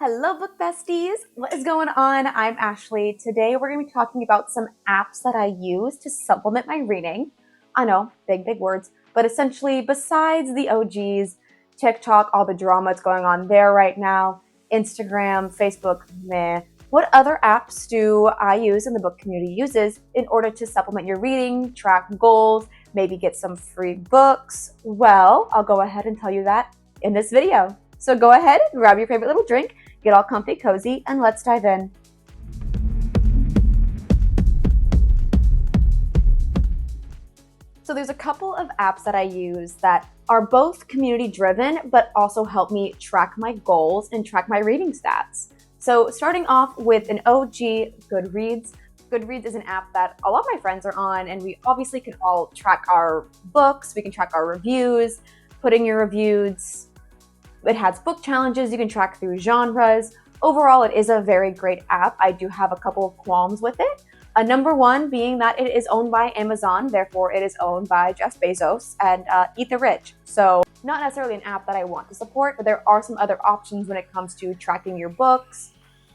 Hello, book besties! What is going on? I'm Ashley. Today we're going to be talking about some apps that I use to supplement my reading. I know, big words, but essentially besides the OGs, TikTok, all the drama that's going on there right now, Instagram, Facebook, meh. What other apps do I use and the book community uses in order to supplement your reading, track goals, maybe get some free books? Well, I'll go ahead and tell you that in this video. So go ahead, grab your favorite little drink, get all comfy, cozy, and let's dive in. So there's a couple of apps that I use that are both community driven, but also help me track my goals and track my reading stats. So starting off with an OG, Goodreads. Goodreads is an app that a lot of my friends are on, and we obviously can all track our books, we can track our reviews, put in your reviews. It has book challenges you can track through genres. Overall, it is a very great app. I do have a couple of qualms with it. Number one being that it is owned by Amazon, therefore it is owned by Jeff Bezos and Eat the Rich. So not necessarily an app that I want to support, but there are some other options when it comes to tracking your books,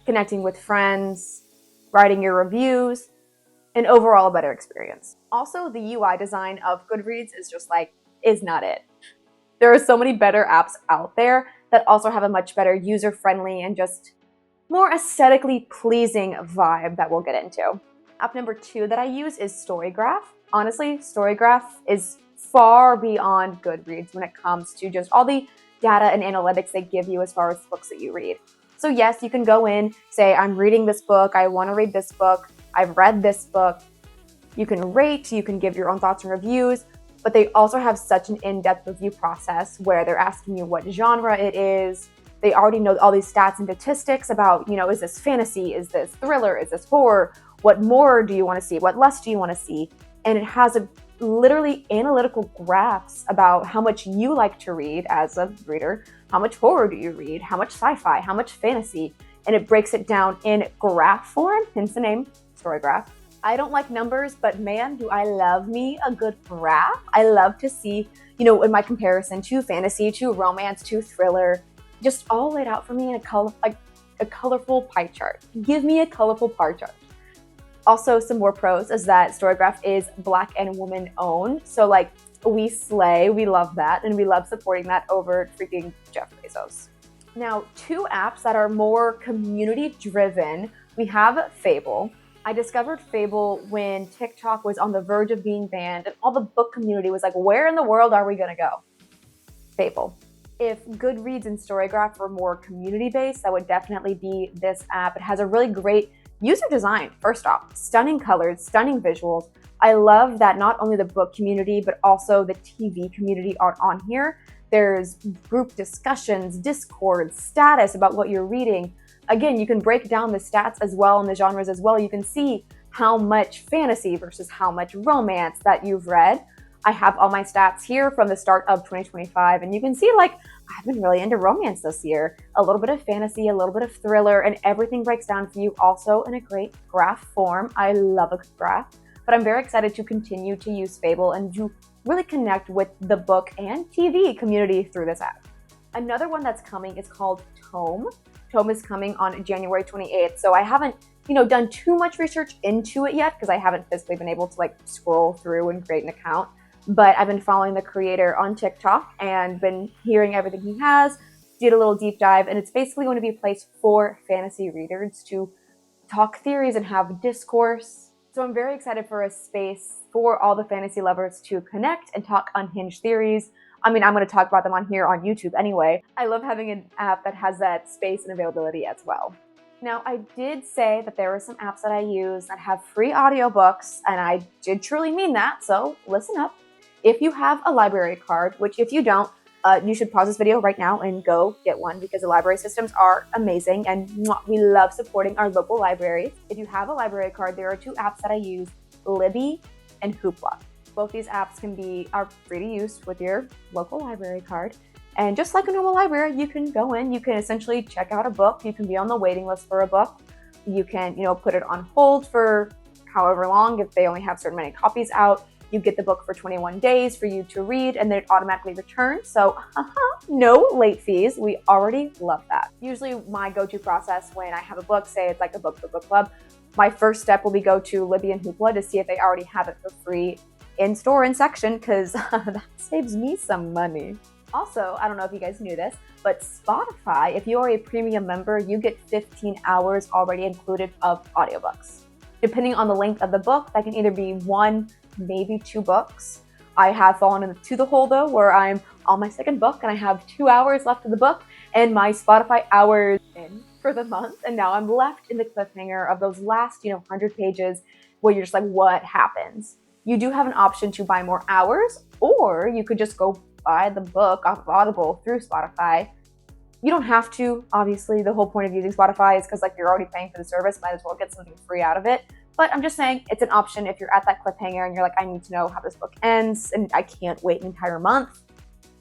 connecting with friends, writing your reviews, and overall a better experience. Also, the UI design of Goodreads is not it. There are so many better apps out there that also have a much better user-friendly and just more aesthetically pleasing vibe that we'll get into. App number 2 that I use is StoryGraph. Honestly, StoryGraph is far beyond Goodreads when it comes to just all the data and analytics they give you as far as books that you read. So yes, you can go in, say, I'm reading this book, I want to read this book, I've read this book. You can rate, you can give your own thoughts and reviews, but they also have such an in-depth review process where they're asking you what genre it is. They already know all these stats and statistics about, is this fantasy? Is this thriller? Is this horror? What more do you want to see? What less do you want to see? And it has literally analytical graphs about how much you like to read as a reader, how much horror do you read, how much sci-fi, how much fantasy, and it breaks it down in graph form, hence the name, StoryGraph. I don't like numbers, but man, do I love me a good graph. I love to see, in my comparison to fantasy, to romance, to thriller, just all laid out for me in a colorful pie chart. Give me a colorful pie chart. Also, some more pros is that StoryGraph is Black and woman owned. So we slay, we love that, and we love supporting that over freaking Jeff Bezos. Now, 2 apps that are more community driven. We have Fable. I discovered Fable when TikTok was on the verge of being banned and all the book community was like, where in the world are we gonna go? Fable. If Goodreads and StoryGraph were more community-based, that would definitely be this app. It has a really great user design, first off. Stunning colors, stunning visuals. I love that not only the book community, but also the TV community are on here. There's group discussions, Discord, status about what you're reading. Again, you can break down the stats as well and the genres as well. You can see how much fantasy versus how much romance that you've read. I have all my stats here from the start of 2025, and you can see I've been really into romance this year. A little bit of fantasy, a little bit of thriller, and everything breaks down for you also in a great graph form. I love a graph, but I'm very excited to continue to use Fable and to really connect with the book and TV community through this app. Another one that's coming is called Tome. Tome is coming on January 28th. So I haven't, done too much research into it yet because I haven't physically been able to scroll through and create an account. But I've been following the creator on TikTok and been hearing everything he has, did a little deep dive, and it's basically going to be a place for fantasy readers to talk theories and have discourse. So I'm very excited for a space for all the fantasy lovers to connect and talk unhinged theories. I'm going to talk about them on here on YouTube anyway. I love having an app that has that space and availability as well. Now, I did say that there are some apps that I use that have free audiobooks, and I did truly mean that, so listen up. If you have a library card, which if you don't, you should pause this video right now and go get one because the library systems are amazing and we love supporting our local libraries. If you have a library card, there are 2 apps that I use, Libby and Hoopla. Both these apps are free to use with your local library card. And just like a normal library, you can go in, you can essentially check out a book, you can be on the waiting list for a book, you can, put it on hold for however long if they only have certain many copies out. you get the book for 21 days for you to read, and then it automatically returns. So no late fees. We already love that. Usually my go-to process when I have a book, say it's like a book club, my first step will be go to Libby and Hoopla to see if they already have it for free in store in section, because that saves me some money. Also, I don't know if you guys knew this, but Spotify, if you are a premium member, you get 15 hours already included of audiobooks. Depending on the length of the book, that can either be 1, maybe 2 books. I have fallen into the hole though, where I'm on my second book and I have 2 hours left of the book and my Spotify hours in for the month. And now I'm left in the cliffhanger of those last, 100 pages where you're just like, what happens? You do have an option to buy more hours, or you could just go buy the book off of Audible through Spotify. You don't have to. Obviously, the whole point of using Spotify is because you're already paying for the service, might as well get something free out of it. But I'm just saying it's an option if you're at that cliffhanger and you're like, I need to know how this book ends and I can't wait an entire month.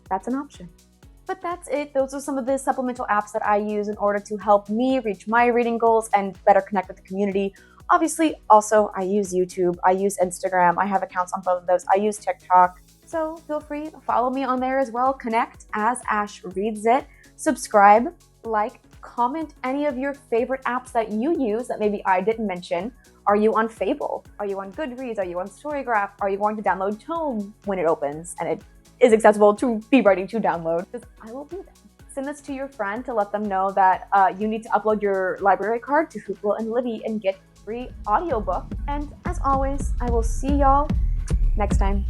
That's an option. But that's it. Those are some of the supplemental apps that I use in order to help me reach my reading goals and better connect with the community. Obviously, also, I use YouTube, I use Instagram, I have accounts on both of those, I use TikTok. So feel free to follow me on there as well. Connect as Ash Reads It. Subscribe, like, comment any of your favorite apps that you use that maybe I didn't mention. Are you on Fable? Are you on Goodreads? Are you on StoryGraph? Are you going to download Tome when it opens and it is accessible to be ready to download? Because I will be there. Send this to your friend to let them know that you need to upload your library card to Hoopla and Libby and get free audiobook. And as always, I will see y'all next time.